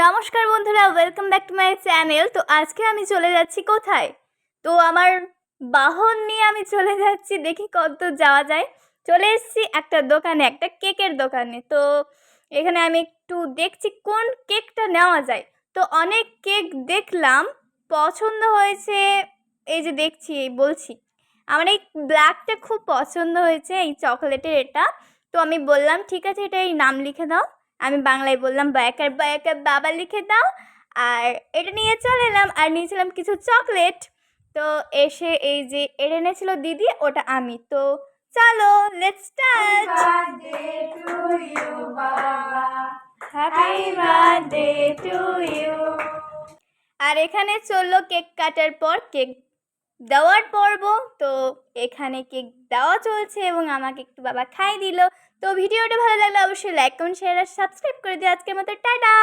নমস্কার বন্ধুরা, welcome back to my channel. তো আজকে আমি চলে যাচ্ছি কোথায়? তো আমার বাহন নিয়ে আমি চলে যাচ্ছি, দেখি কত যাওয়া যায়। চলে এসেছি একটা দোকানে, একটা কেকের দোকানে। তো এখানে আমি একটু দেখছি কোন কেকটা নেওয়া যায়। তো অনেক কেক দেখলাম, পছন্দ হয়েছে। এই যে দেখছি, এই বলছি আমার এই ব্ল্যাকটা খুব পছন্দ হয়েছে, এই চকলেটের এটা। তো আমি বললাম ঠিক আছে, এটা এই নাম লিখে দাও। আমি বাংলায় বললাম বয়াকার বয়াকার বাবা লিখে দাও। আর এটা নিয়ে চলে এলাম, আর নিয়েছিলাম কিছু চকলেট। তো এসে এই যে এটা এনেছিল দিদি, ওটা আমি। তো চলো, let's start. Happy birthday to you. আর এখানে চললো কেক কাটার পর কেক দেওয়ার পর্ব। তো এখানে কেক দেওয়া চলছে এবং আমাকে একটু বাবা খাই দিল। তো ভিডিওটা ভালো লাগলে অবশ্যই লাইক কমেন্ট শেয়ার আর সাবস্ক্রাইব করে দিও। আজকের মতো টাটা।